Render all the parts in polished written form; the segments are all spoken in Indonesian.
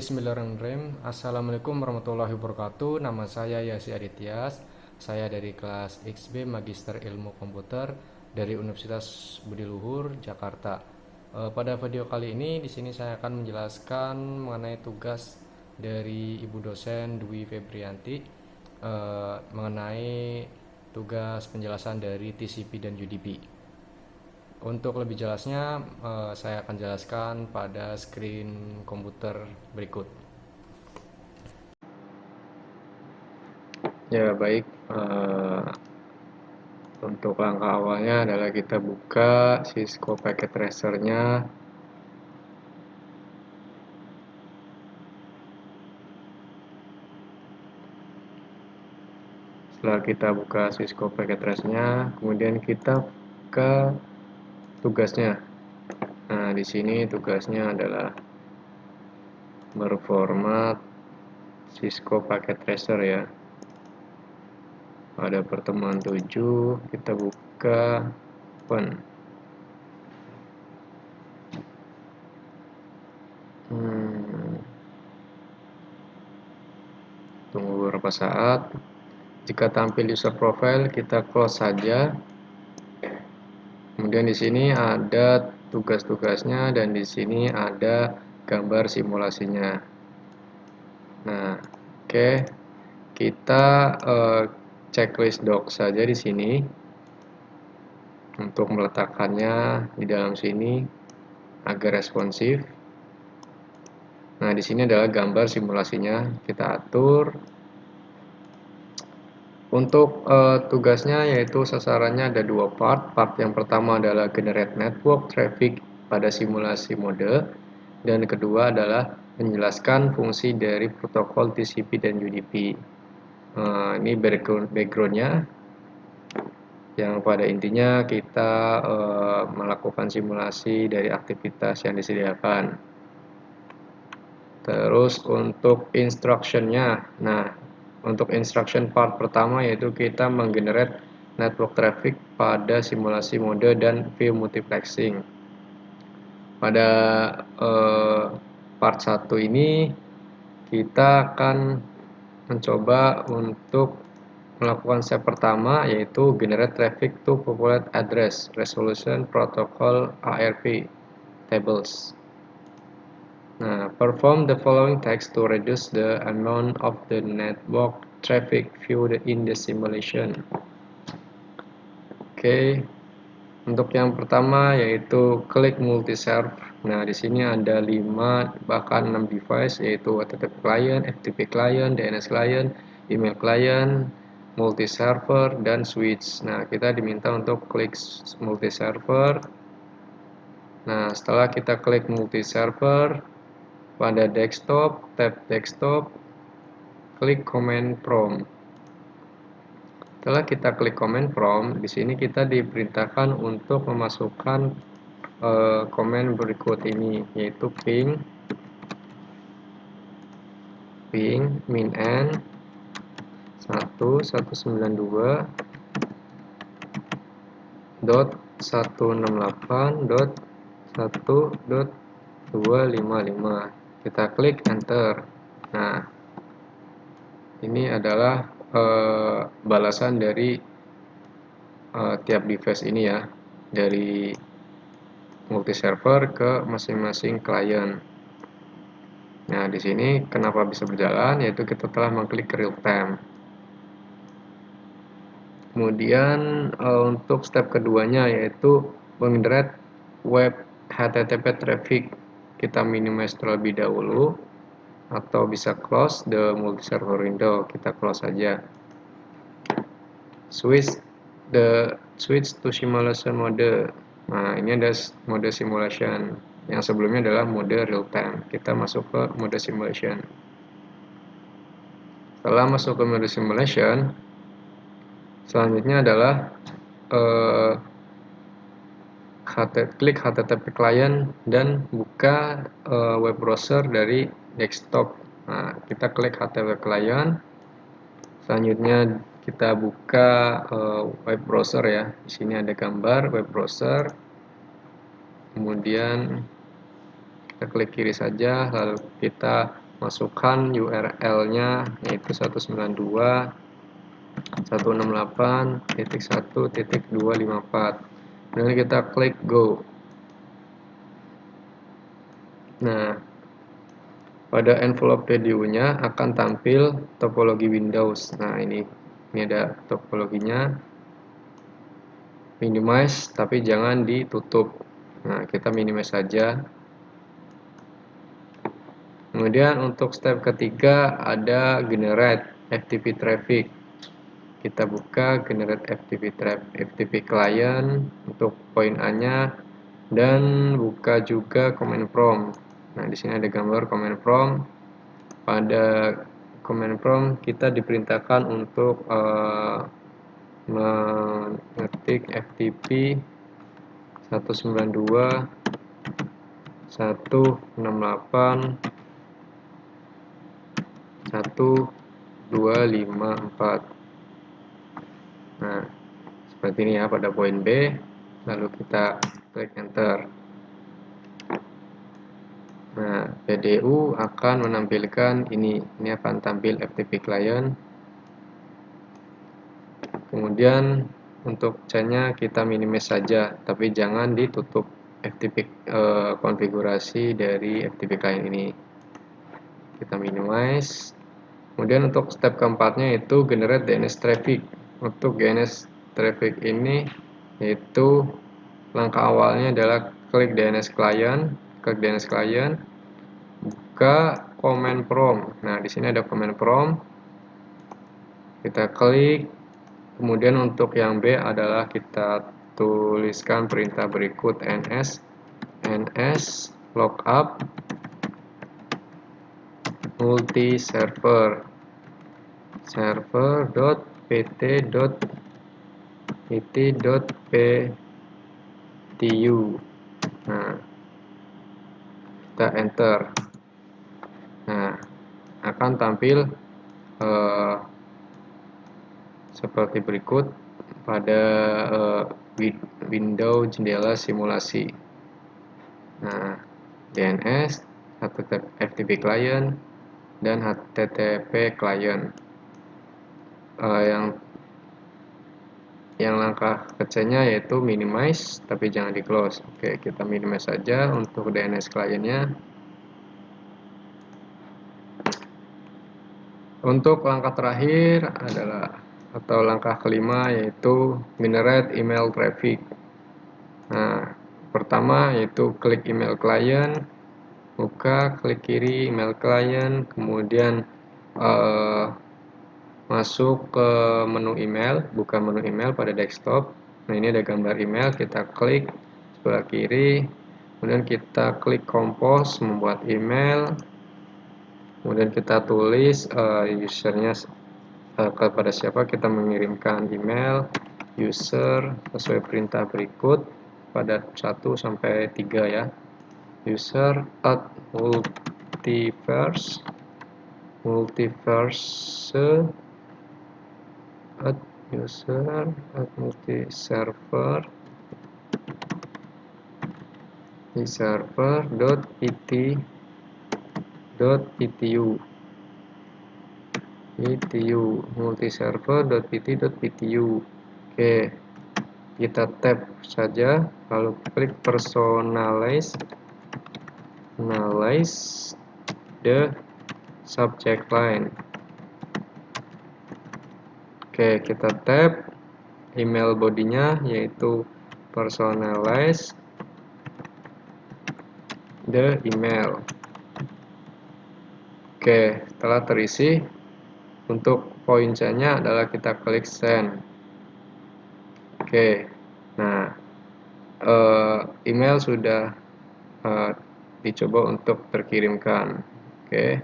Bismillahirrahmanirrahim. Assalamualaikum warahmatullahi wabarakatuh. Nama saya Yasi Adityas. Saya dari kelas XB Magister Ilmu Komputer dari Universitas Budi Luhur, Jakarta. Pada video kali ini di sini saya akan menjelaskan mengenai tugas dari Ibu dosen Dwi Febrianti mengenai tugas penjelasan dari TCP dan UDP. Untuk lebih jelasnya, saya akan jelaskan pada screen komputer berikut. Ya, baik. Untuk langkah awalnya adalah kita buka Cisco Packet Tracer-nya. Setelah kita buka Cisco Packet Tracer-nya, kemudian kita ke tugasnya. Nah, di sini tugasnya adalah berformat Cisco Packet Tracer ya. Pada pertemuan 7 kita buka open. Tunggu beberapa saat. Jika tampil user profile, kita close saja. Kemudian di sini ada tugas-tugasnya dan di sini ada gambar simulasinya. Nah, oke. Kita checklist doc saja di sini untuk meletakkannya di dalam sini agar responsif. Nah, di sini adalah gambar simulasinya. Kita atur. Untuk tugasnya yaitu sasarannya ada dua part. Part yang pertama adalah generate network traffic pada simulasi mode, dan kedua adalah menjelaskan fungsi dari protokol TCP dan UDP. Ini backgroundnya, yang pada intinya kita melakukan simulasi dari aktivitas yang disediakan. Terus untuk instructionnya, nah untuk instruction part pertama yaitu kita menggenerate network traffic pada simulasi mode dan view multiplexing. Pada part 1 ini kita akan mencoba untuk melakukan step pertama yaitu generate traffic to populate address resolution protocol ARP tables. Nah, perform the following tasks to reduce the amount of the network traffic viewed in the simulation. Oke. Untuk yang pertama yaitu klik multi-serve. Nah, di sini ada 5 bahkan 6 device yaitu HTTP client, FTP client, DNS client, email client, multi-server dan switch. Nah, kita diminta untuk klik multi-server. Nah, setelah kita klik multi-server, pada desktop, tab desktop, klik command prompt. Setelah kita klik command prompt, di sini kita diperintahkan untuk memasukkan command berikut ini, yaitu ping min 1192.168.1.255. Kita klik enter. Nah, ini adalah balasan dari tiap device ini ya, dari multi server ke masing-masing klien. Nah, di sini kenapa bisa berjalan, yaitu kita telah mengklik real time. Kemudian untuk step keduanya yaitu menggenerate web HTTP traffic. Kita minimize terlebih dahulu, atau bisa close the multi server window. Kita close saja. Switch to simulation mode. Nah, ini ada mode simulation. Yang sebelumnya adalah mode real time. Kita masuk ke mode simulation. Setelah masuk ke mode simulation, selanjutnya adalah klik HTTP client dan buka web browser dari desktop. Nah, kita klik HTTP client. Selanjutnya kita buka web browser ya. Di sini ada gambar web browser. Kemudian kita klik kiri saja, lalu kita masukkan URL-nya yaitu 192.168.1.254. Kemudian kita klik go. Nah, pada envelope PDU-nya akan tampil topologi Windows. Nah, ini ada topologinya. Minimize, tapi jangan ditutup. Nah, kita minimize saja. Kemudian untuk step ketiga ada generate FTP traffic. Kita buka generate FTP client untuk poin A-nya dan buka juga command prompt. Nah, di sini ada gambar command prompt. Pada command prompt kita diperintahkan untuk mengetik FTP 192.168.1.254. Nah, seperti ini ya pada poin B. Lalu kita klik enter. Nah, PDU akan menampilkan ini akan tampil FTP client. Kemudian untuk C-nya kita minimize saja, tapi jangan ditutup FTP konfigurasi dari FTP client ini. Kita minimize. Kemudian untuk step keempatnya yaitu generate DNS traffic. Untuk DNS traffic ini yaitu langkah awalnya adalah klik DNS client, buka command prompt. Nah, di sini ada command prompt. Kita klik. Kemudian untuk yang B adalah kita tuliskan perintah berikut ns lookup multi server.pt.it.ptu. Nah, kita enter. Nah, akan tampil seperti berikut pada window jendela simulasi. Nah, DNS, FTP client, dan HTTP client. Yang langkah kecilnya yaitu minimize, tapi jangan di close. Oke, kita minimize saja untuk DNS clientnya. Untuk langkah terakhir adalah atau langkah kelima yaitu generate email traffic. Nah, pertama yaitu klik email client, buka, klik kiri email client, kemudian masuk ke menu email, buka menu email pada desktop. Nah, ini ada gambar email, kita klik sebelah kiri, kemudian kita klik compose membuat email, kemudian kita tulis usernya kepada siapa kita mengirimkan email, user sesuai perintah berikut pada 1 sampai 3 ya. User at multiverse at user at multiserver multiserver.pt.ptu. Oke, kita tap saja lalu klik personalize the subject line. Oke, kita tap email bodinya yaitu personalize the email. Oke, setelah terisi, untuk poin C-nya adalah kita klik send. Oke, nah email sudah dicoba untuk terkirimkan. Oke,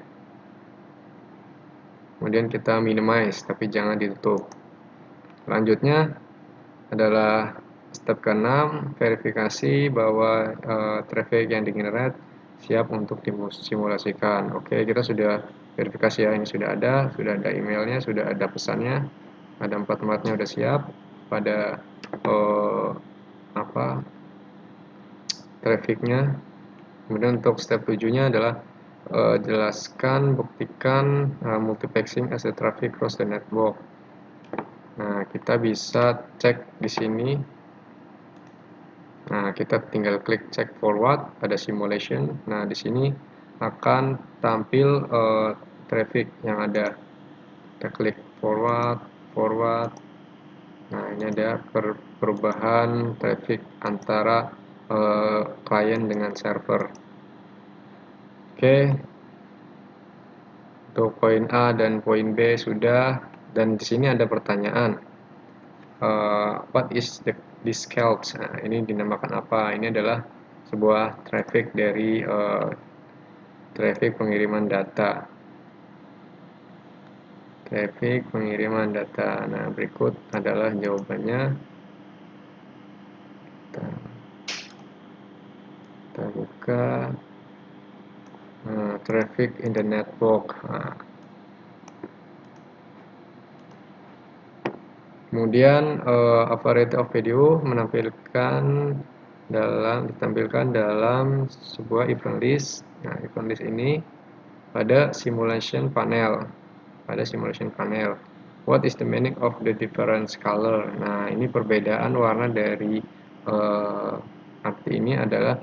kemudian kita minimize, tapi jangan ditutup. Selanjutnya adalah step ke-6, verifikasi bahwa traffic yang di-generate siap untuk disimulasikan. Oke, kita sudah verifikasi ya, ini sudah ada emailnya, sudah ada pesannya, ada 4 tempatnya sudah siap. Pada trafficnya. Kemudian untuk step 7-nya adalah jelaskan, buktikan multiplexing as a traffic across the network. Nah, kita bisa cek di sini. Nah, kita tinggal klik check forward pada simulation. Nah, di sini akan tampil traffic yang ada. Kita klik forward, forward. Nah, ini ada perubahan traffic antara klien dengan server. Oke, untuk poin A dan poin B sudah. Dan di sini ada pertanyaan. What is this couch? Nah, ini dinamakan apa? Ini adalah sebuah traffic dari traffic pengiriman data. Traffic pengiriman data. Nah, berikut adalah jawabannya. Kita buka traffic in the network. Nah, kemudian variety of video ditampilkan dalam sebuah event list. Nah, event list ini pada simulation panel. What is the meaning of the different color? Nah, ini perbedaan warna dari arti ini adalah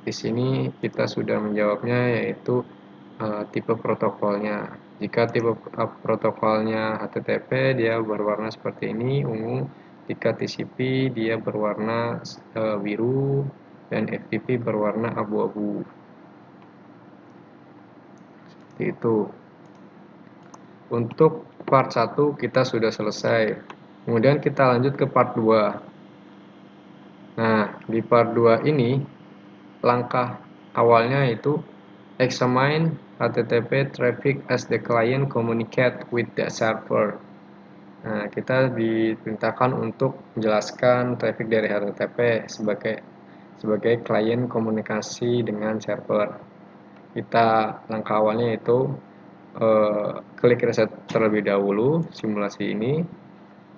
di sini kita sudah menjawabnya, yaitu tipe protokolnya. Jika tipe protokolnya HTTP, dia berwarna seperti ini, ungu. Jika TCP, dia berwarna biru, dan FTP berwarna abu-abu. Seperti itu. Untuk part 1 kita sudah selesai. Kemudian kita lanjut ke part 2. Nah, di part 2 ini langkah awalnya itu examine HTTP traffic as the client communicate with the server. Nah, kita diperintahkan untuk menjelaskan traffic dari HTTP sebagai klien komunikasi dengan server. Langkah awalnya itu klik reset terlebih dahulu simulasi ini.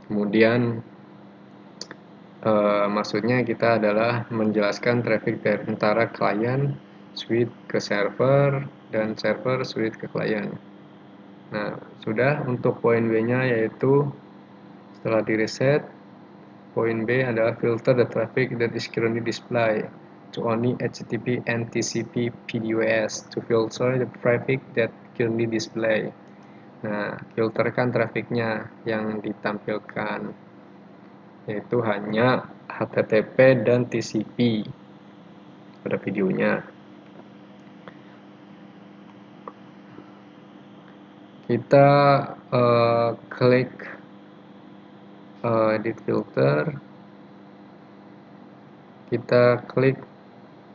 Kemudian maksudnya kita adalah menjelaskan traffic dari antara klien switch ke server dan server switch ke klien. Nah, sudah. Untuk poin B-nya yaitu setelah di reset, poin B adalah filter the traffic that is currently displayed to only HTTP and TCP PDUS to filter the traffic that currently display. Nah, filterkan trafiknya yang ditampilkan, yaitu hanya HTTP dan TCP pada videonya. Kita klik edit filter, kita klik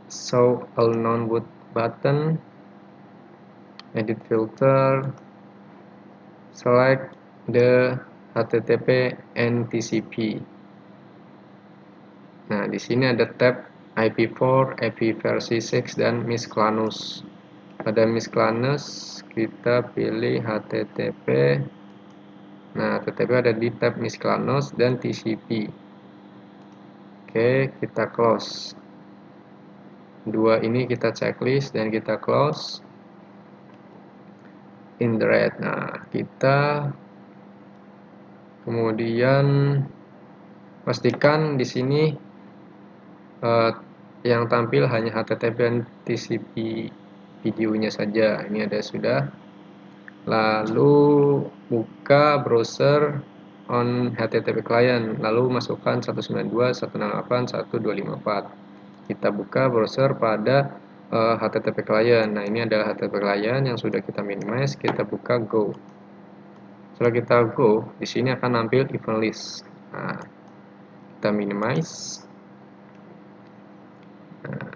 show all known button, edit filter, select the HTTP and TCP. Nah, di sini ada tab IP4, IP versi 6 dan miscellaneous. Pada miscellaneous kita pilih HTTP. Nah, HTTP ada di tab miscellaneous dan TCP. Oke, kita close. Dua ini kita checklist dan kita close. Indirect. Nah, kita kemudian pastikan di sini yang tampil hanya HTTP dan TCP videonya saja. Ini ada sudah. Lalu buka browser on HTTP client, lalu masukkan 192.168.1.254. Kita buka browser pada HTTP client. Nah, ini adalah HTTP client yang sudah kita minimize. Kita buka go. Setelah kita go, di sini akan nampil event list. Nah, kita minimize. Nah,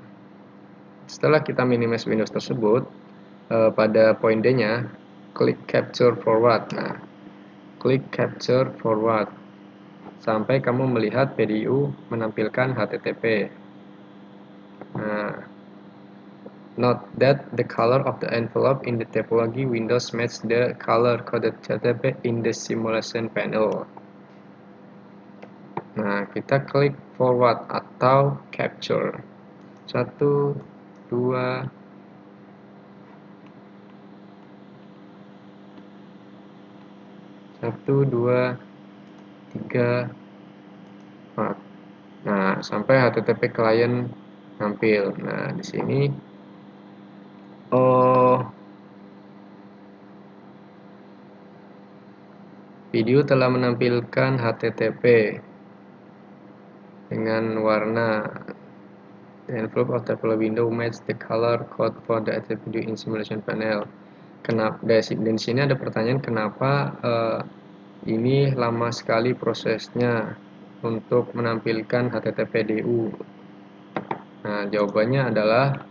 setelah kita minimize Windows tersebut, pada poin D-nya, klik capture forward. Nah, klik capture forward sampai kamu melihat PDU menampilkan HTTP. Nah, note that the color of the envelope in the topology Windows match the color coded HTTP in the simulation panel. Nah, kita klik forward atau capture. 1, 2, 1, 2, 3, 4. Nah, sampai HTTP client nampil. Nah, di sini video telah menampilkan HTTP dengan warna. The envelope of the window match the color code for the video in simulation panel. Kenapa? Dan di sini ada pertanyaan kenapa ini lama sekali prosesnya untuk menampilkan HTTP DU. Nah, jawabannya adalah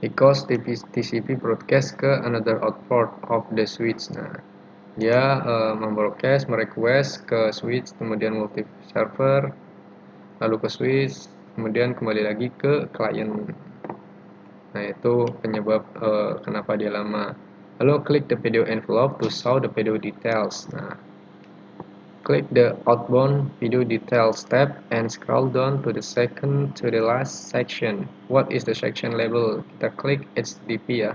because TCP broadcast ke another output of the switch. Nah, dia merequest ke switch, kemudian multi server, lalu ke switch, kemudian kembali lagi ke client. Nah, itu penyebab kenapa dia lama. Lalu klik the video envelope to show the video details. Nah, klik the outbound video details tab and scroll down to the second to the last section. What is the section label? Kita klik HTTP ya.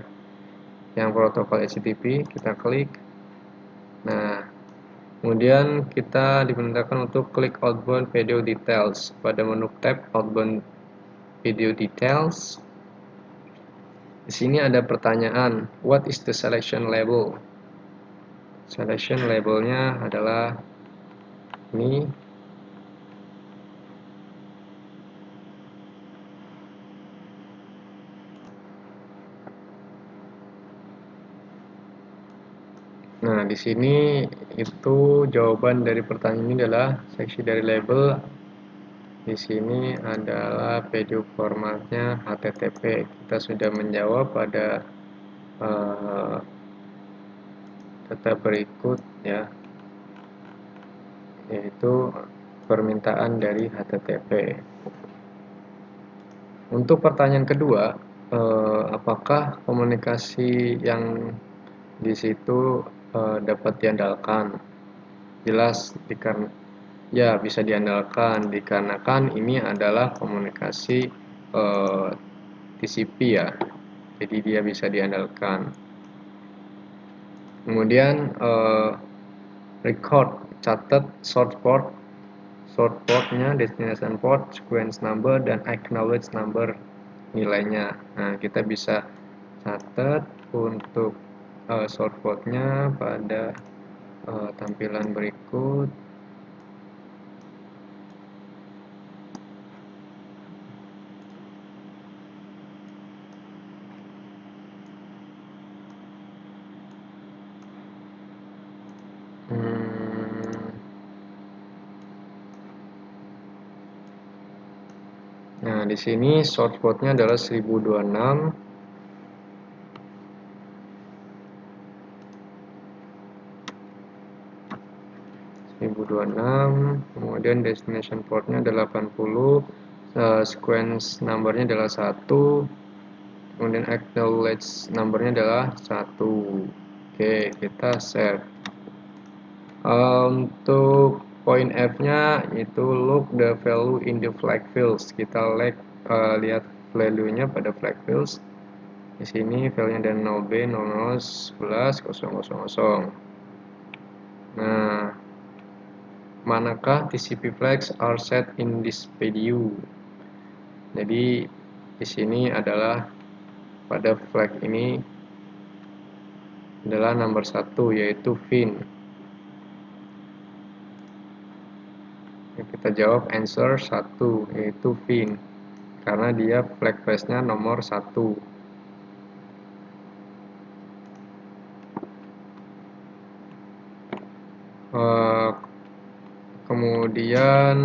Yang protokol HTTP kita klik. Nah, kemudian kita diperintahkan untuk klik outbound video details. Pada menu tab outbound video details, di sini ada pertanyaan, what is the selection label? Selection labelnya adalah ini. Nah, di sini itu jawaban dari pertanyaan ini adalah seksi dari label. Di sini adalah video formatnya HTTP. Kita sudah menjawab pada data berikut ya, yaitu permintaan dari HTTP. Untuk pertanyaan kedua, apakah komunikasi yang di situ dapat diandalkan? Jelas ya bisa diandalkan dikarenakan ini adalah komunikasi TCP ya, jadi dia bisa diandalkan. Kemudian record, catat source portnya, destination port, sequence number, dan acknowledge number nilainya. Nah, kita bisa catat untuk source portnya pada tampilan berikut. Nah, di sini source portnya adalah 1026. Kemudian destination portnya adalah 80, sequence numbernya adalah 1, kemudian acknowledge numbernya adalah 1. Oke, kita save. Untuk poin F-nya itu look the value in the flag fields. Kita lihat value-nya pada flag fields. Di sini value-nya ada 0B, 00, 11, 000. Nah, manakah TCP flags are set in this video? Jadi di sini adalah pada flag ini adalah nomor 1 yaitu fin. Kita jawab answer 1 yaitu fin karena dia flag phrase-nya nomor 1. Kemudian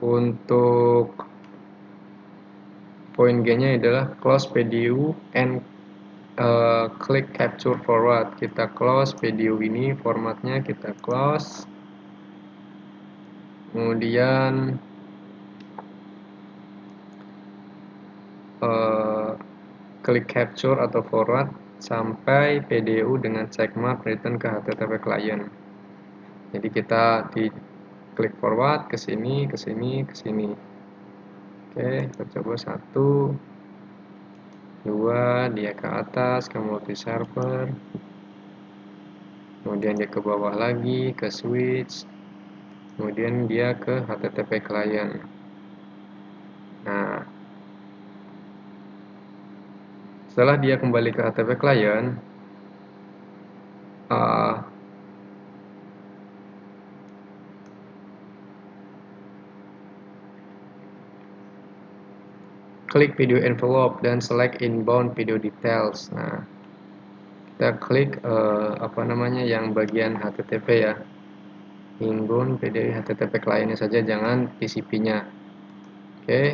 untuk poin G-nya adalah close PDU and click capture forward. Kita close PDU ini, formatnya kita close. Kemudian klik capture atau forward sampai PDU dengan checkmark return ke HTTP client. Jadi kita di klik forward ke sini, ke sini, ke sini. Oke, kita coba 1, 2, dia ke atas ke multi server. kemudian dia ke bawah lagi ke switch, kemudian dia ke HTTP client. Nah, setelah dia kembali ke HTTP client, klik video envelope dan select inbound video details. Nah, kita klik yang bagian HTTP ya, inbound video HTTP clientnya saja, jangan TCP-nya. Oke,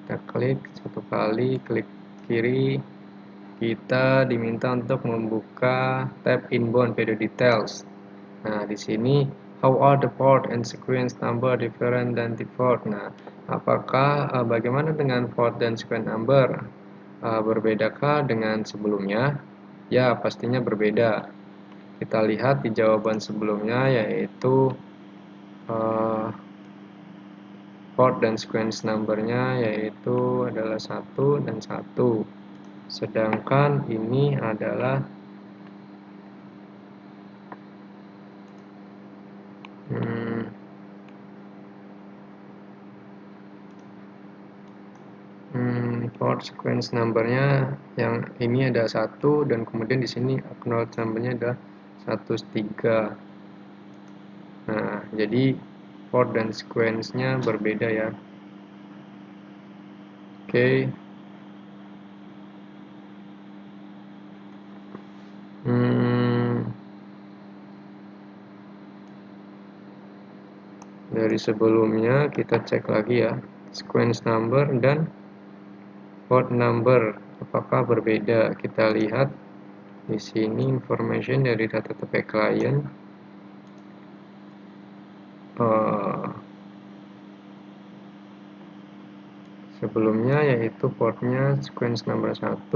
kita klik satu kali, klik kiri. Kita diminta untuk membuka tab inbound video details. Nah, di sini how are the port and sequence number different than default. Nah, apakah bagaimana dengan port dan sequence number? Berbedakah dengan sebelumnya? Ya, pastinya berbeda. Kita lihat di jawaban sebelumnya, yaitu port dan sequence numbernya yaitu adalah 1 dan 1. Sedangkan ini adalah port sequence numbernya yang ini ada 1, dan kemudian di sini acknowledge numbernya ada 103. Nah, jadi port dan sequence-nya berbeda ya. Oke. Dari sebelumnya kita cek lagi ya, sequence number dan port number apakah berbeda. Kita lihat di sini information dari HTTP client. Sebelumnya yaitu portnya sequence number 1,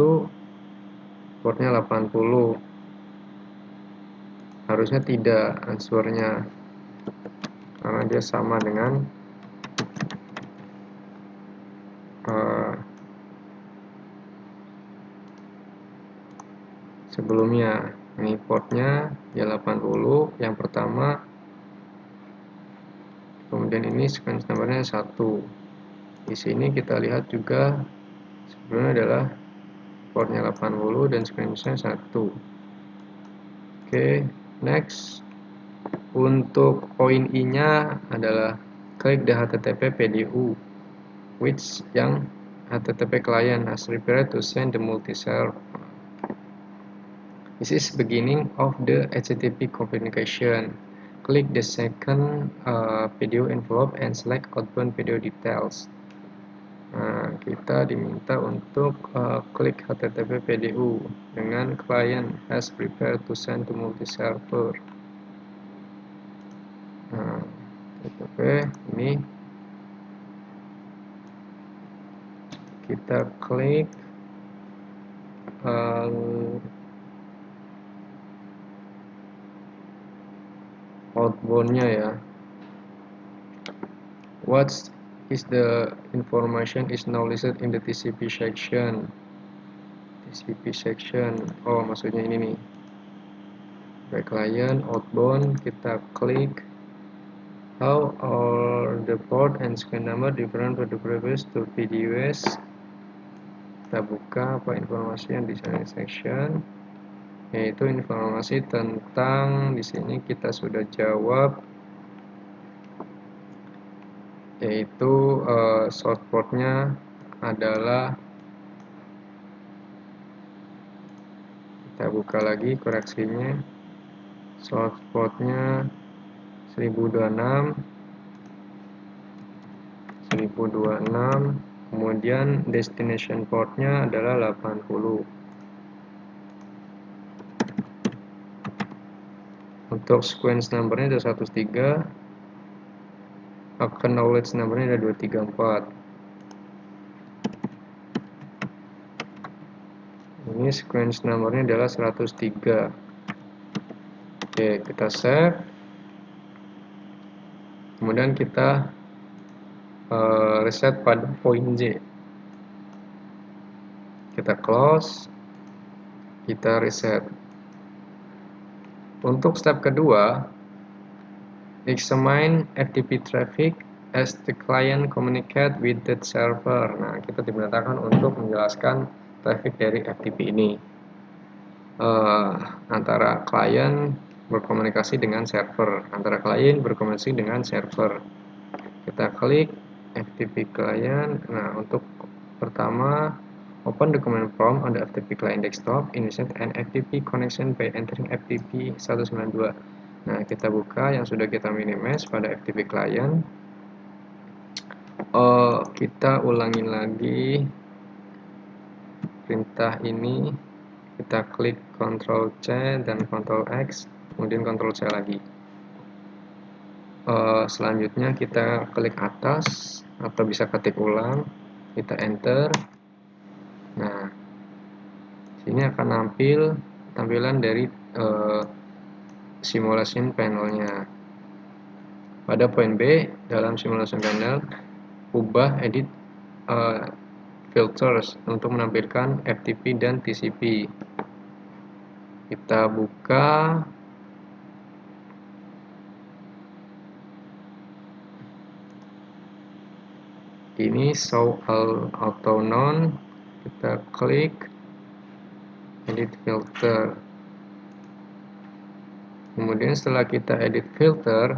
portnya 80. Harusnya tidak answernya, karena dia sama dengan sebelumnya. Ini portnya ya 80 yang pertama, kemudian ini sequence numbernya 1. Di sini kita lihat juga sebelumnya adalah portnya 80 dan sequence-nya 1. Oke, next. Untuk poin I-nya adalah klik the HTTP PDU which yang HTTP client has prepared to send the multi-serve. This is beginning of the HTTP communication. Click the second video envelope and select outbound video details. Nah, kita diminta untuk klik HTTP PDU dengan client has prepared to send to multi-server. Nah, HTTP ini kita klik outbound-nya ya. What is the information is now listed in the TCP section. TCP section, oh maksudnya ini nih, by client outbound. Kita klik how are the port and sequence number different from the previous to PDUs. Kita buka apa informasi yang di sana section, yaitu informasi tentang, di sini kita sudah jawab, yaitu source portnya adalah, kita buka lagi koreksinya, source portnya 1026, kemudian destination portnya adalah 80. Untuk sequence numbernya ada 103, acknowledge numbernya ada 234. Ini sequence numbernya adalah 103. Oke, kita save. Kemudian kita reset pada poin J. Kita close, kita reset. Untuk step kedua, examine FTP traffic as the client communicate with the server. Nah, kita diperintahkan untuk menjelaskan traffic dari FTP ini antara klien berkomunikasi dengan server, Kita klik FTP client. Nah, untuk pertama, open the command prompt on the FTP client desktop, initiate an FTP connection by entering FTP 192. Nah, kita buka yang sudah kita minimize pada FTP client. Kita ulangin lagi perintah ini. Kita klik Ctrl C dan Ctrl X, kemudian Ctrl C lagi. Selanjutnya kita klik atas atau bisa ketik ulang, kita enter. Nah, sini akan nampil tampilan dari simulation panelnya. Pada poin B dalam simulation panel, ubah edit filters untuk menampilkan FTP dan TCP. Kita buka ini, show all auto none. Kita klik edit filter. Kemudian setelah kita edit filter,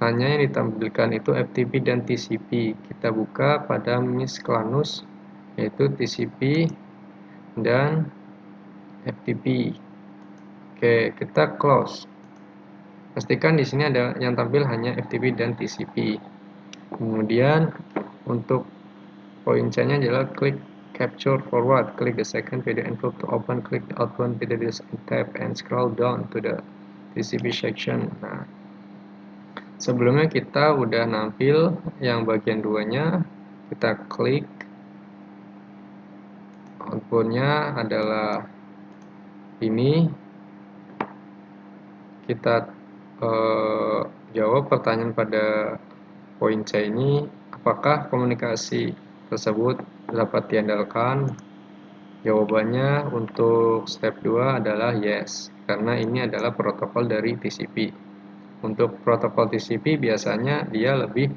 hanya yang ditampilkan itu FTP dan TCP. Kita buka pada miscellaneous, yaitu TCP dan FTP. Oke, kita close. Pastikan di sini ada yang tampil hanya FTP dan TCP. Kemudian untuk poin C-nya adalah klik capture forward. Klik the second video envelope to open. Klik the outbound video tab and scroll down to the TCP section. Nah, sebelumnya kita udah nampil yang bagian 2-nya. Kita klik, outputnya adalah ini. Kita jawab pertanyaan pada poin C ini, apakah komunikasi tersebut dapat diandalkan? Jawabannya untuk step 2 adalah yes, karena ini adalah protokol dari TCP. Untuk protokol TCP biasanya dia lebih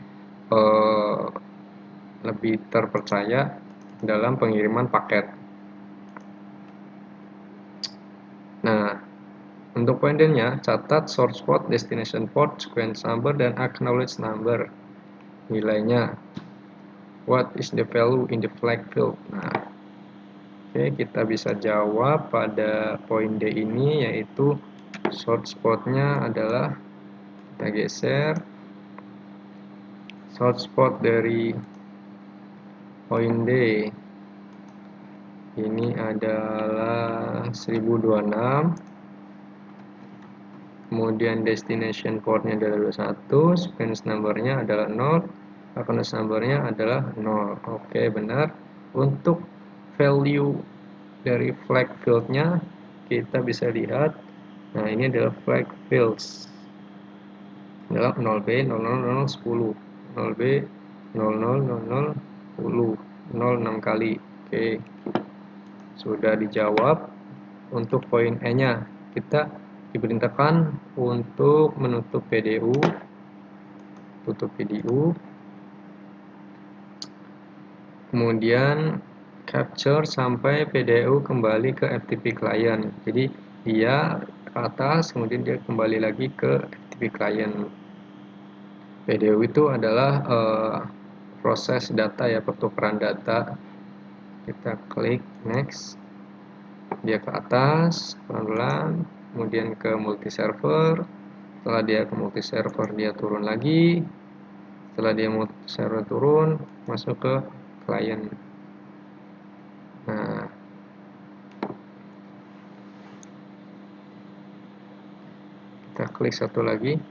terpercaya dalam pengiriman paket. Nah, untuk poin D-nya, catat source port, destination port, sequence number, dan acknowledge number. Nilainya, what is the value in the flag field? Nah, oke, kita bisa jawab pada poin D ini, yaitu source port-nya adalah, kita geser, source port dari poin D ini adalah 1026. Kemudian destination portnya adalah 21, sequence numbernya adalah 0, acknowledge numbernya adalah 0. Oke, benar. Untuk value dari flag fieldnya kita bisa lihat. Nah, ini adalah flag fields adalah 0B 000010, 0B 000010, 06 kali. Oke, sudah dijawab. Untuk poin E-nya, kita diperintahkan untuk menutup PDU, kemudian capture sampai PDU kembali ke FTP client. Jadi dia ke atas, kemudian dia kembali lagi ke FTP client. PDU itu adalah proses data ya, pertukaran data. Kita klik next, dia ke atas pelan-pelan, kemudian ke multi server. Setelah dia ke multi server, dia turun lagi. Setelah dia multi server turun, masuk ke klien. Nah, kita klik satu lagi.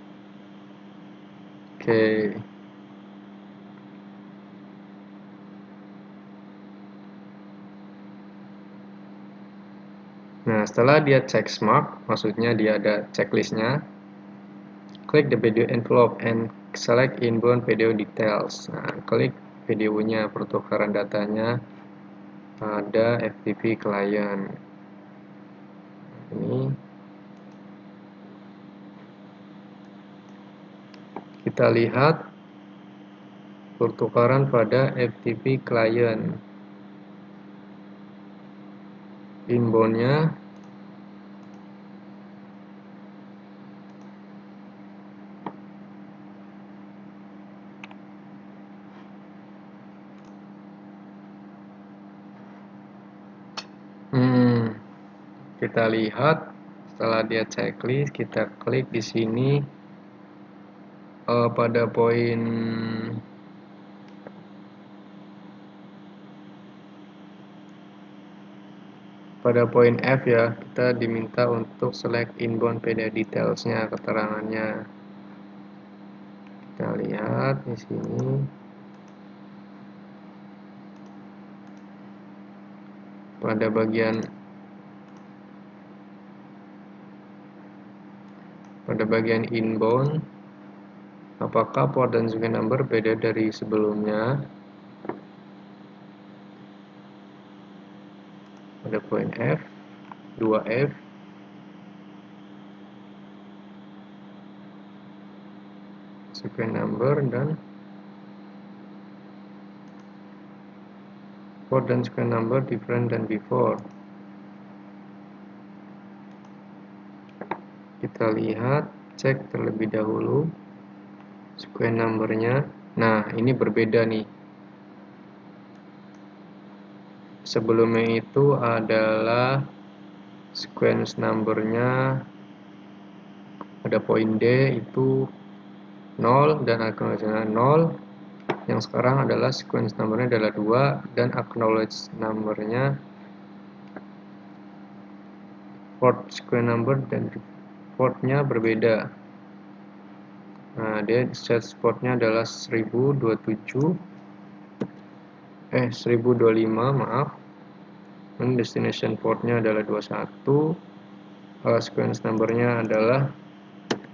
Oke. Nah, setelah dia check mark, maksudnya dia ada checklistnya, klik the video envelope and select inbound video details. Nah, klik videonya, pertukaran datanya ada FTP client. Ini Kita lihat pertukaran pada FTP client. Inbound-nya kita lihat setelah dia checklist, kita klik di sini pada poin F ya, kita diminta untuk select inbound PD details-nya, keterangannya. Kita lihat di sini. Pada bagian inbound, apakah port dan juga number beda dari sebelumnya? Pada poin F, 2F, sequence number, dan port dan sequence number different than before. Kita lihat, cek terlebih dahulu sequence numbernya. Nah, ini berbeda nih. Sebelumnya itu adalah sequence numbernya pada poin D itu 0 dan acknowledge-nya 0. Yang sekarang adalah sequence numbernya adalah 2 dan acknowledge numbernya port sequence number dan portnya berbeda. Nah, dia set portnya adalah 1025, maaf. Dan destination portnya adalah 21. Sequence numbernya adalah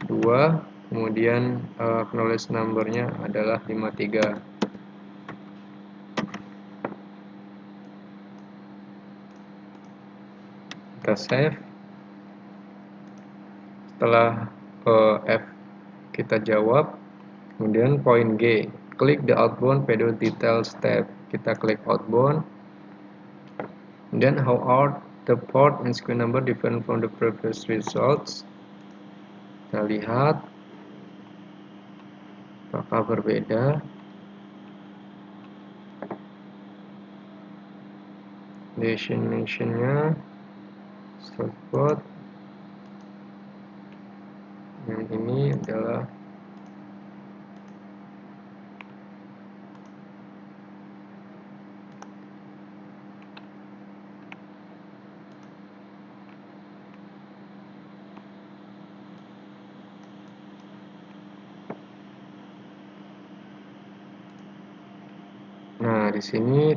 2. Kemudian acknowledge numbernya adalah 53. Kita save. Setelah F kita jawab, kemudian poin G, klik the outbound PD details tab. Kita klik outbound. Then how are the port and sequence number different from the previous results? Kita lihat apakah berbeda. Destination-nya start port. Yang ini adalah di sini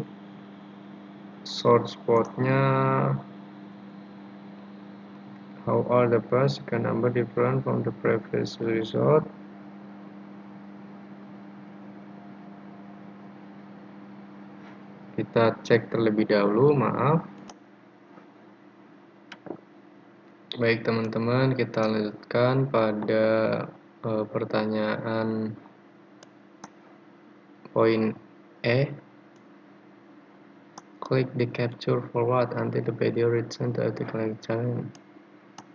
source portnya how are the bus sequence number different from the previous result. Kita cek terlebih dahulu, maaf. Baik teman-teman, kita lanjutkan pada pertanyaan poin E. Click the capture forward until the video return to the client channel.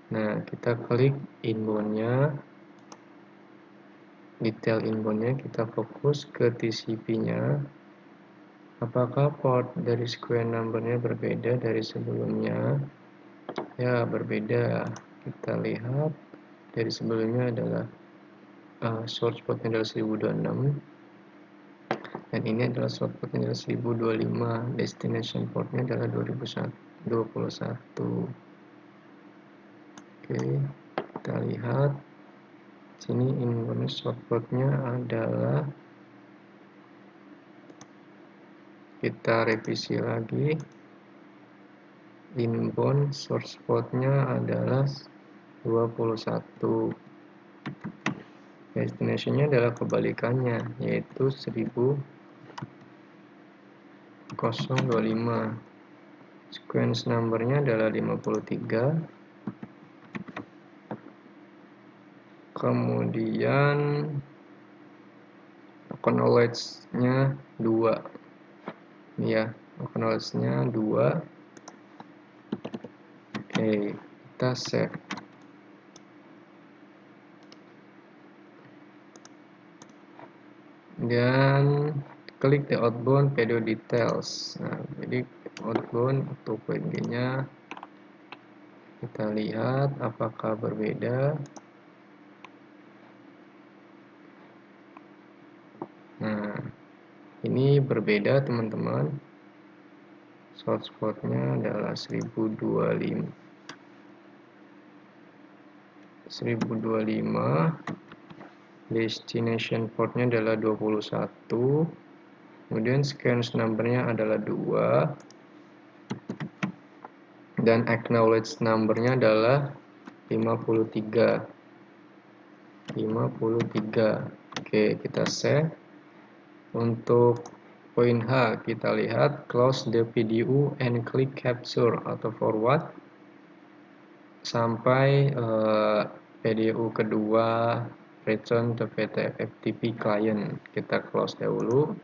Nah, kita klik inbound-nya, detail inbound-nya, kita fokus ke TCP-nya. Apakah port dari sequence number-nya berbeda dari sebelumnya? Ya, berbeda. Kita lihat dari sebelumnya adalah source portnya adalah 1026 dan ini adalah source portnya adalah 1025. Destination portnya adalah 2021. Oke, kita lihat sini inbound source portnya adalah, kita revisi lagi, inbound source portnya adalah 21. Destination-nya adalah kebalikannya, yaitu 1025. Sequence number-nya adalah 53. Kemudian acknowledge-nya 2 ya, acknowledge-nya 2. Oke, kita save. Dan klik the outbound video details. Nah, jadi outbound untuk PNG-nya kita lihat apakah berbeda. Nah, ini berbeda teman-teman. Source port-nya adalah 1025. Destination port-nya adalah 21. Kemudian sequence number-nya adalah 2. Dan acknowledge number-nya adalah 53. Oke, kita save. Untuk poin H, kita lihat close the PDU and click capture atau forward sampai PDU kedua return to PT FTP client. Kita close dahulu.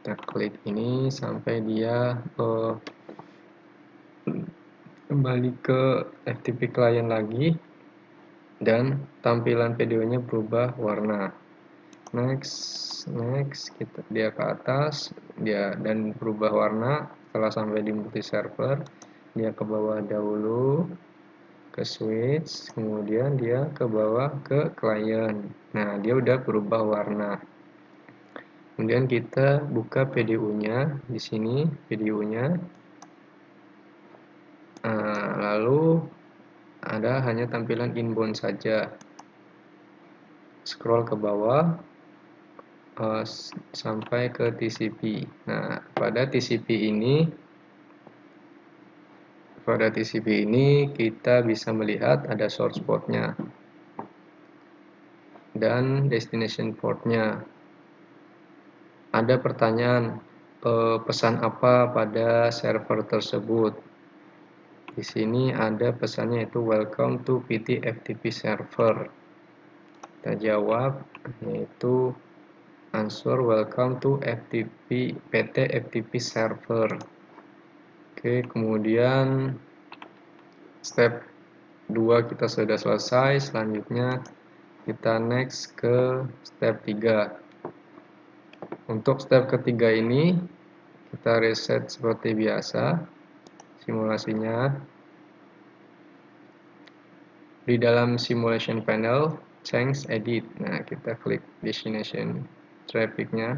Kita klik ini sampai dia kembali ke FTP client lagi dan tampilan videonya berubah warna. Next, dia ke atas, dia dan berubah warna. Setelah sampai di multi server, dia ke bawah dahulu, ke switch, kemudian dia ke bawah ke client. Nah, dia udah berubah warna. Kemudian kita buka PDU-nya di sini, PDU-nya. Lalu ada hanya tampilan inbound saja. Scroll ke bawah sampai ke TCP. Nah, pada TCP ini kita bisa melihat ada source port-nya dan destination port-nya. Ada pertanyaan, pesan apa pada server tersebut? Di sini ada pesannya, itu welcome to PT FTP server. Kita jawab, yaitu answer welcome to PT FTP server. Oke, kemudian step 2 kita sudah selesai. Selanjutnya kita next ke step 3. Untuk step ketiga ini kita reset seperti biasa simulasinya. Di dalam simulation panel change edit. Nah, kita klik destination traffic-nya,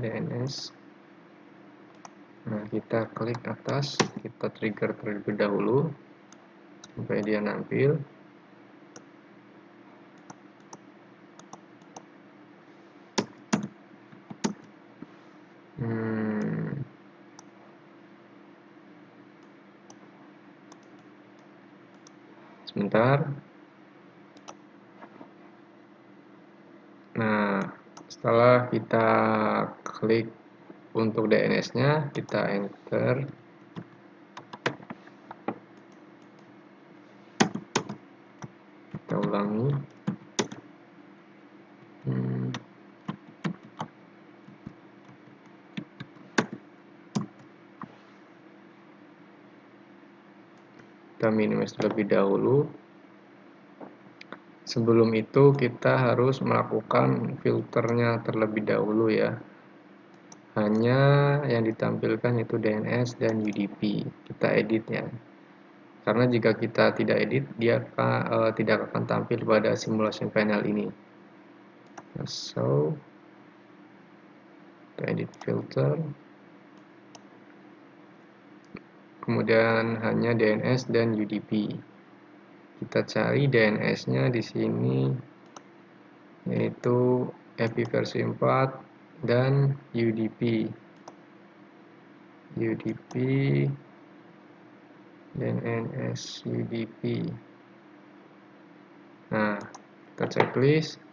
DNS. Nah, kita klik atas, kita trigger terlebih dahulu sampai dia nampil. Sebentar. Nah, setelah kita klik untuk DNS-nya, kita enter. Kita ulangi. Kita minimize terlebih dahulu. Sebelum itu kita harus melakukan filternya terlebih dahulu ya. Hanya yang ditampilkan itu DNS dan UDP. Kita edit ya. Karena jika kita tidak edit, dia tidak akan tampil pada simulation panel ini. So, kita edit filter. Kemudian hanya DNS dan UDP. Kita cari DNS-nya di sini, yaitu API versi 4 dan UDP DNS UDP. Nah, kita checklist,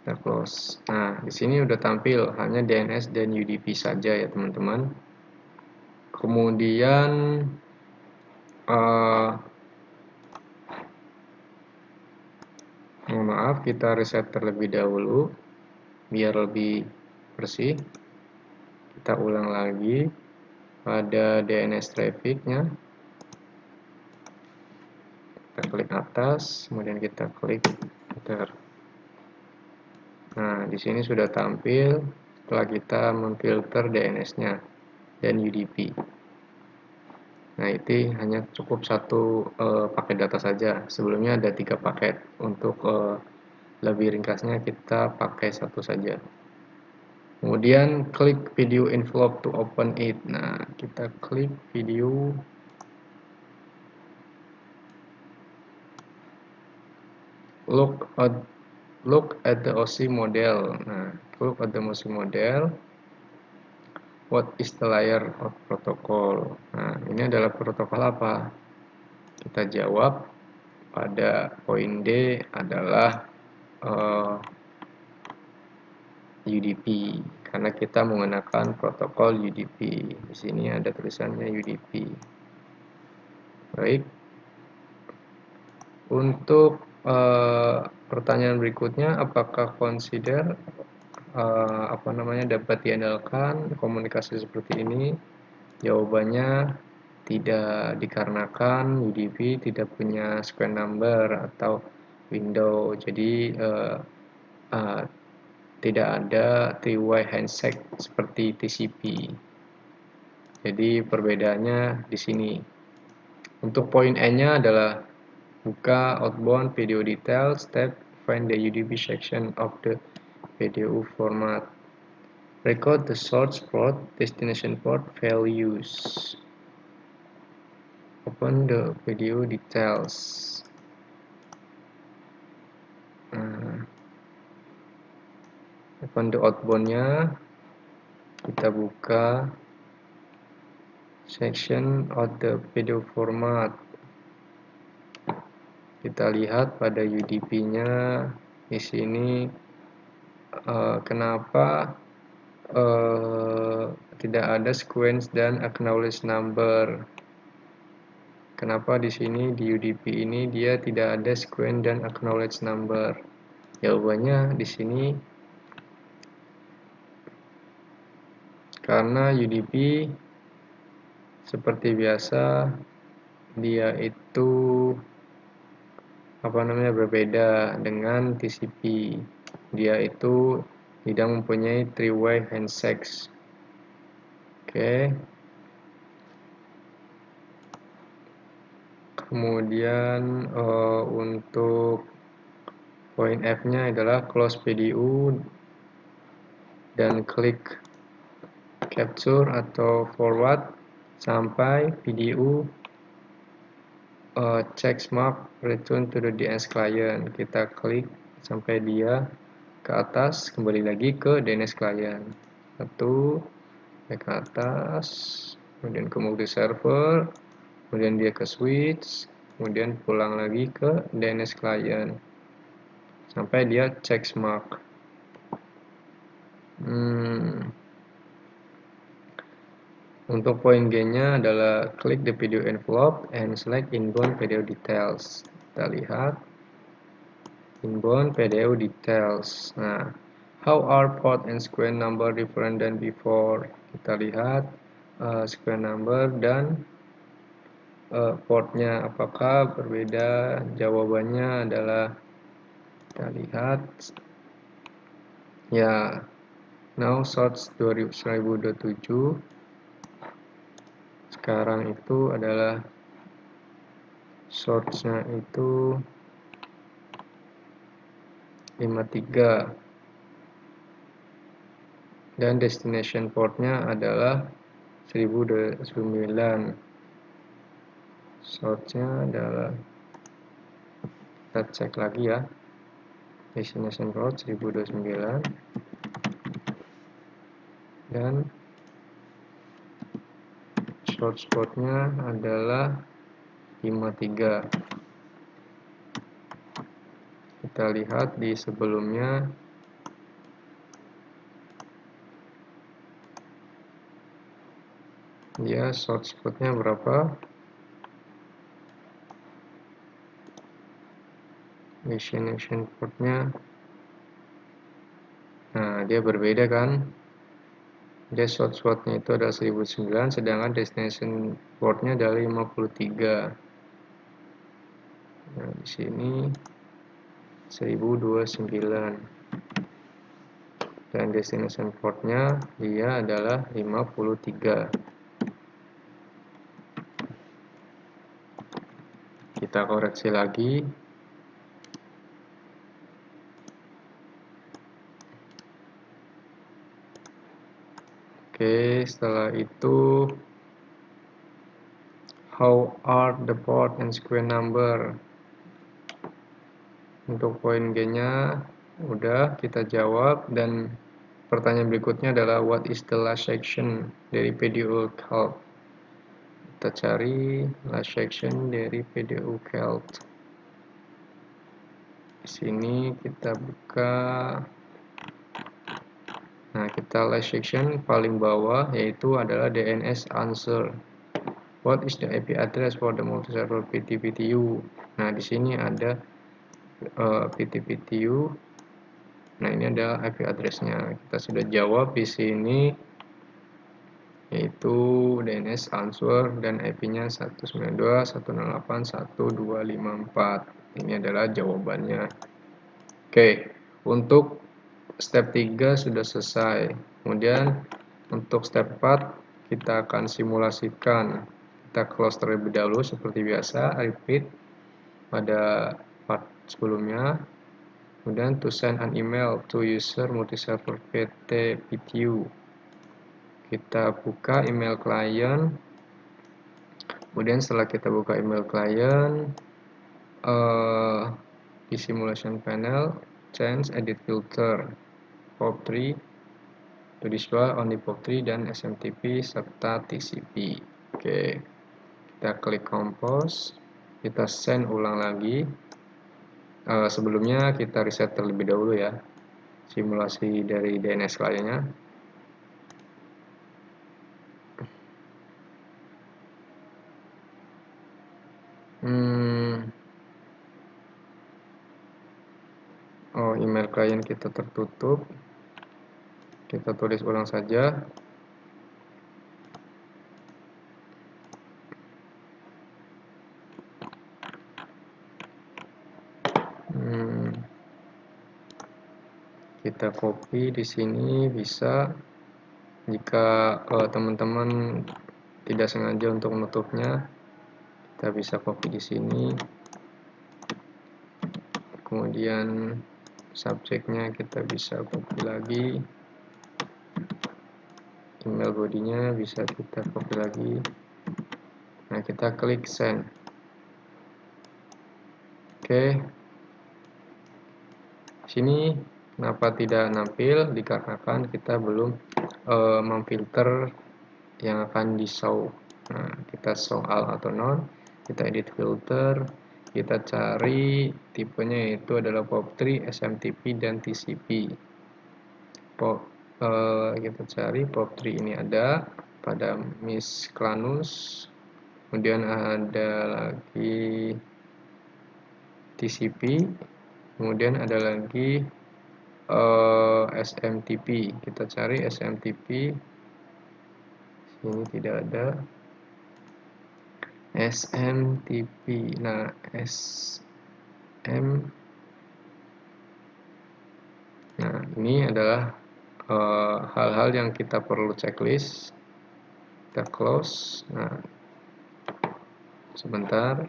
kita close. Nah, di sini udah tampil hanya DNS dan UDP saja ya teman-teman. Kemudian Mohon maaf, kita reset terlebih dahulu biar lebih bersih. Kita ulang lagi pada DNS traffic-nya. Kita klik atas, kemudian kita klik enter. Nah, di sini sudah tampil setelah kita memfilter DNS-nya dan UDP. Nah, itu hanya cukup satu paket data saja. Sebelumnya ada 3 paket. Untuk lebih ringkasnya kita pakai satu saja. Kemudian klik video envelope to open it. Nah, kita klik video. Look at the OC model. Nah, look at the OC model. What is the layer of protocol? Nah, ini adalah protokol apa? Kita jawab pada poin D adalah UDP, karena kita menggunakan protokol UDP. Di sini ada tulisannya UDP. Baik. Untuk pertanyaan berikutnya, apakah consider dapat diandalkan komunikasi seperti ini? Jawabannya tidak, dikarenakan UDP tidak punya square number atau window, jadi tidak ada three-way handshake seperti TCP. Jadi perbedaannya di sini. Untuk poin N-nya adalah buka outbound video details tab, find the UDP section of the video format. Record the source port, destination port, values. Open the video details. Open the outbound-nya. Kita buka section of the video format. Kita lihat pada UDP-nya di sini kenapa tidak ada sequence dan acknowledge number. Kenapa di sini di UDP ini dia tidak ada sequence dan acknowledge number? Jawabannya di sini karena UDP seperti biasa dia itu berbeda dengan TCP. Dia itu tidak mempunyai three-way handshakes. Oke. Kemudian untuk poin F-nya adalah close PDU dan klik capture atau forward sampai PDU checkmark return to the DNS client. Kita klik sampai dia ke atas, kembali lagi ke DNS client. Ke atas, kemudian ke multi server, kemudian dia ke switch, kemudian pulang lagi ke DNS client sampai dia checkmark. Untuk poin G-nya adalah klik the video envelope and select inbound video details. Kita lihat inbound video details. Nah, how are port and square number different than before? Kita lihat square number dan portnya apakah berbeda. Jawabannya adalah kita lihat ya, now source 2027 sekarang itu adalah source-nya itu 53 dan destination port-nya adalah 1009. Source-nya adalah, kita cek lagi ya, destination port 1029 dan source port-nya adalah 53. Kita lihat di sebelumnya dia source port-nya berapa? destination portnya, nah dia berbeda kan, dia short-shortnya itu adalah 1009, sedangkan destination portnya adalah 53. Nah di sini 1029 dan destination portnya dia adalah 53. Kita koreksi lagi. Oke, setelah itu how are the port and square number? Untuk poin G-nya udah kita jawab, dan pertanyaan berikutnya adalah what is the last section dari PDU Calc? Kita cari last section dari PDU Calc. Di sini kita buka. Nah, kita last section paling bawah yaitu adalah DNS answer. What is the IP address for the multi-server PTPTU? Nah, di sini ada PTPTU. Nah, ini ada IP address-nya. Kita sudah jawab di sini, yaitu DNS answer dan IP-nya 192.168.1.254. Ini adalah jawabannya. Oke, untuk step 3 sudah selesai. Kemudian untuk step 4 kita akan simulasikan. Kita close terlebih dahulu seperti biasa, repeat pada part sebelumnya. Kemudian to send an email to user multi-server PTPTU. Kita buka email client. Kemudian setelah kita buka email client, di simulation panel, change edit filter POP3 to display only POP3 dan SMTP serta TCP. Oke, kita klik compose, kita send ulang lagi. Sebelumnya kita reset terlebih dahulu ya, simulasi dari DNS kliennya. Oh, email klien kita tertutup. Kita tulis ulang saja. Kita copy di sini bisa. Jika teman-teman tidak sengaja untuk menutupnya, kita bisa copy di sini. Kemudian subjeknya kita bisa copy lagi. Email bodinya bisa kita copy lagi. Nah, kita klik send. Oke. Sini kenapa tidak nampil? Dikarenakan kita belum memfilter yang akan di show. Nah, kita show all atau none, kita edit filter, kita cari tipenya itu adalah POP3, SMTP dan TCP. Kita cari POP3 ini ada pada Miss Klanus, kemudian ada lagi TCP, kemudian ada lagi SMTP. Kita cari SMTP, sini tidak ada SMTP. Nah, nah ini adalah hal-hal yang kita perlu checklist. Kita close. Nah, sebentar.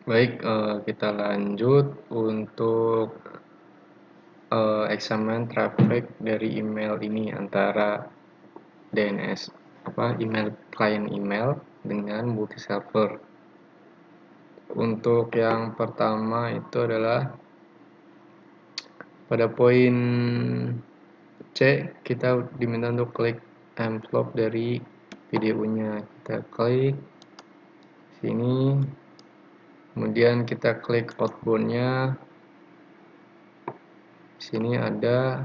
Baik, kita lanjut untuk examine traffic dari email ini antara DNS email client email dengan multi server. Untuk yang pertama itu adalah pada poin C, kita diminta untuk klik envelope dari video-nya. Kita klik sini, kemudian kita klik outbound-nya. Sini ada,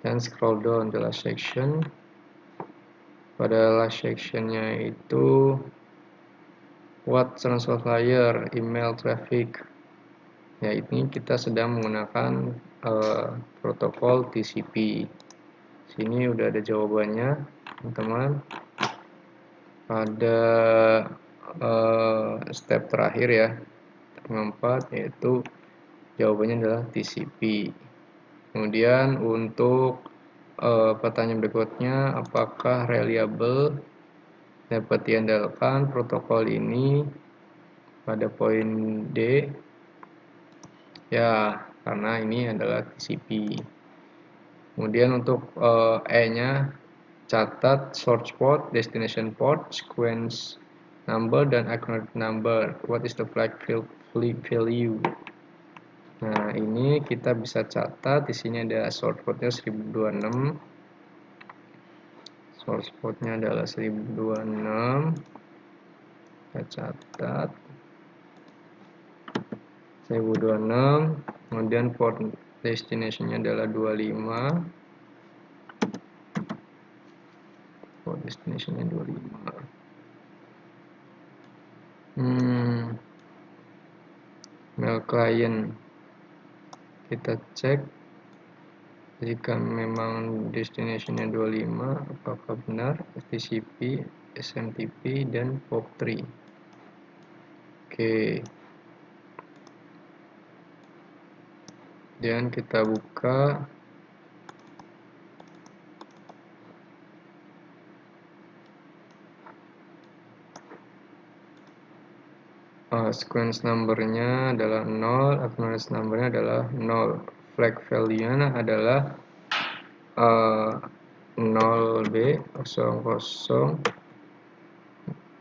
dan scroll down the last section. Pada last section-nya itu What transfer layer, email traffic. Ya, ini kita sedang menggunakan protokol TCP. Sini udah ada jawabannya, teman-teman. Pada step terakhir ya, keempat, yaitu jawabannya adalah TCP. Kemudian untuk pertanyaan berikutnya, apakah reliable dapat diandalkan protokol ini? Pada poin D, ya, karena ini adalah TCP. Kemudian untuk E-nya, catat source port, destination port, sequence number, dan acknowledge number. What is the flag value? Nah, ini kita bisa catat. Di sini ada source portnya 1026. Source portnya adalah 1026. Kita catat 1026. Kemudian port destinationnya adalah 25. Port destinationnya 25. Mail client, kita cek jika memang destinationnya 25, apakah benar TCP, SMTP, dan POP3. Oke, dan kita buka sequence numbernya adalah 0, acknowledge numbernya adalah 0, flag value-nya adalah 0B 00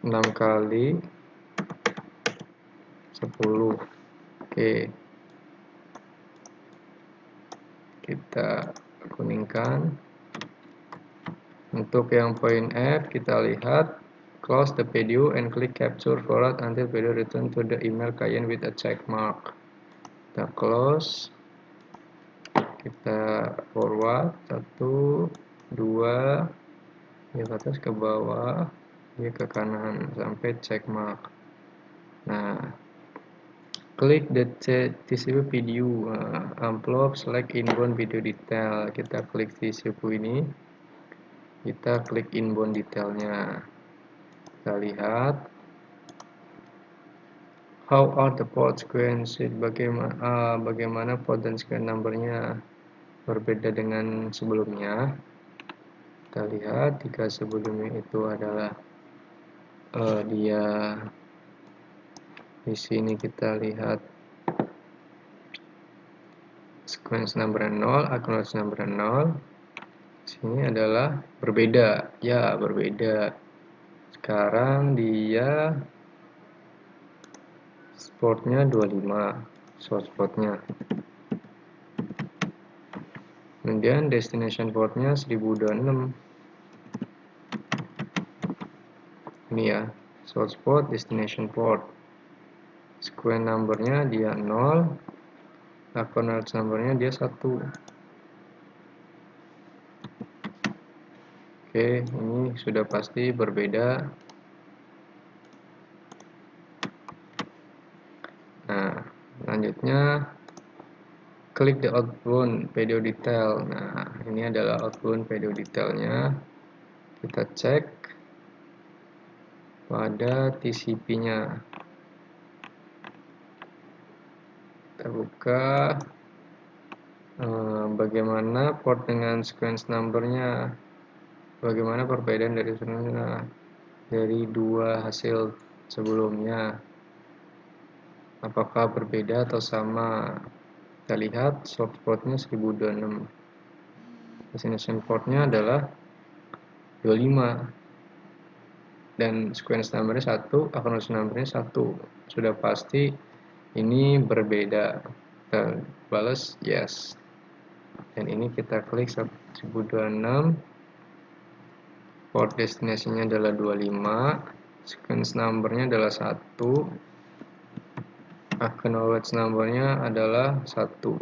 6 kali 10. Oke, kita kuningkan. Untuk yang poin F, kita lihat close the video and click capture forward until video return to the email client with a check mark. Kita close, kita forward 1, 2, dia ke atas ke bawah, dia ke kanan sampai check mark. Nah, klik the TCP video envelope, select inbound video detail. Kita klik TCP ini, kita klik inbound detailnya. Kita lihat how are the port sequence, bagaimana port dan sequence numbernya berbeda dengan sebelumnya. Kita lihat jika sebelumnya itu adalah dia di sini kita lihat sequence number 0, acknowledge number 0. Sini adalah berbeda, ya berbeda. Sekarang dia portnya 25, source portnya. Kemudian destination portnya 1026. Ini ya, source port, destination port. Sequence numbernya dia 0, acknowledge numbernya dia 1. Oke, ini sudah pasti berbeda. Nah, selanjutnya klik the outbound video detail. Nah, ini adalah outbound video detailnya. Kita cek pada TCP-nya. Kita buka bagaimana port dengan sequence numbernya. Bagaimana perbedaan dari dua hasil sebelumnya, apakah berbeda atau sama? Kita lihat source portnya 1026, destination portnya adalah 25, dan sequence numbernya 1, acknowledge numbernya 1. Sudah pasti ini berbeda. Kita balas yes, dan ini kita klik 1026. Port destination-nya adalah 25, sequence number-nya adalah 1, acknowledge number-nya adalah 1.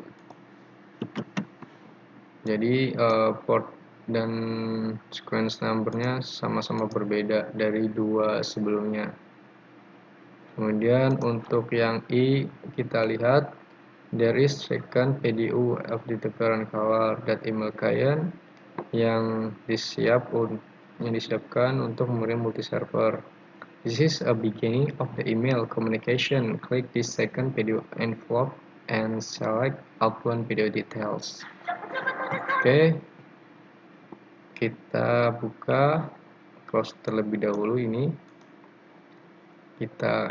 Jadi port dan sequence number-nya sama-sama berbeda dari dua sebelumnya. Kemudian untuk yang I, kita lihat there is second PDU of the current caller that email client yang disiapkan untuk mengirim multi-server. This is a beginning of the email communication. Click this second video envelope and select outbound video details. Oke, kita buka close terlebih dahulu ini. Kita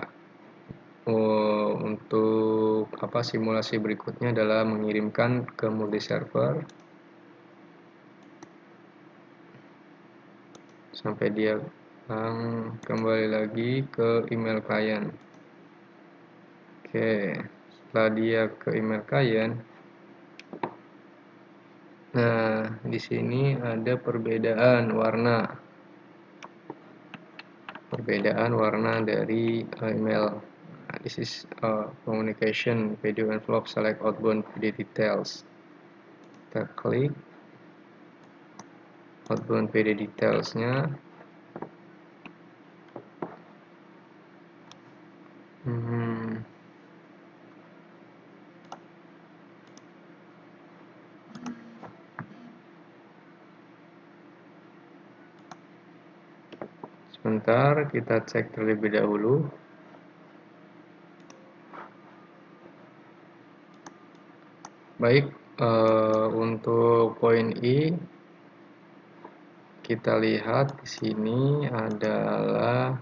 untuk simulasi berikutnya adalah mengirimkan ke multi server sampai dia kembali lagi ke email klien. Oke, setelah dia ke email klien, nah di sini ada perbedaan warna dari email. This is communication video envelope, select outbound video details. Kita klik outbound video detailsnya. Sebentar, kita cek terlebih dahulu. Baik, untuk poin I, kita lihat di sini adalah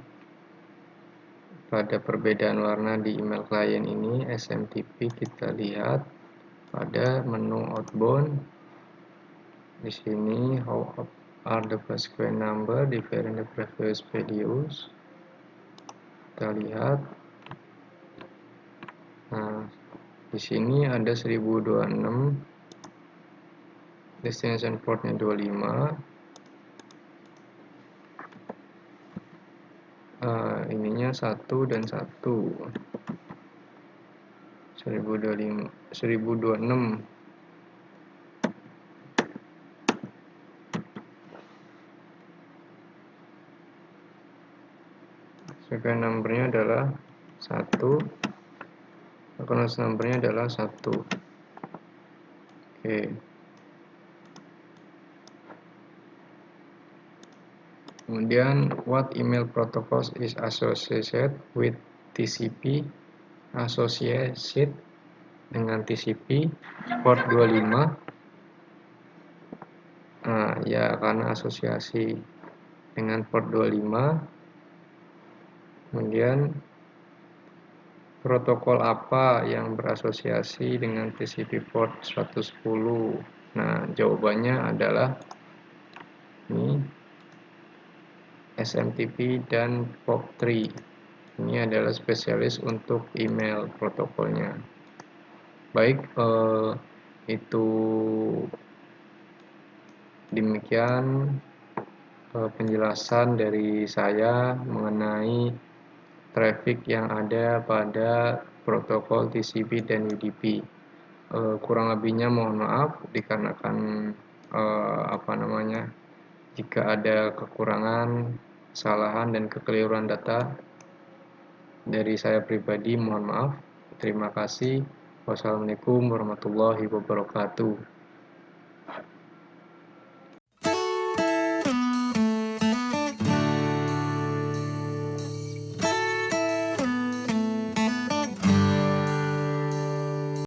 pada perbedaan warna di email klien ini, SMTP kita lihat pada menu outbound. Di sini how are the sequence number different the previous videos. Kita lihat. Nah, di sini ada 1026, destination portnya 25, ininya 1 dan 1, 1026. Sequence numbernya adalah 1, occurrence numbernya adalah 1. Oke. Kemudian what email protocols is associated with TCP, associated dengan TCP port 25. Nah, ya karena asosiasi dengan port 25. Kemudian protokol apa yang berasosiasi dengan TCP port 110? Nah, jawabannya adalah ini SMTP dan POP3. Ini adalah spesialis untuk email protokolnya. Baik, itu demikian penjelasan dari saya mengenai traffic yang ada pada protokol TCP dan UDP. Kurang lebihnya mohon maaf dikarenakan jika ada kekurangan, kesalahan dan kekeliruan data dari saya pribadi, mohon maaf. Terima kasih. Wassalamualaikum warahmatullahi wabarakatuh.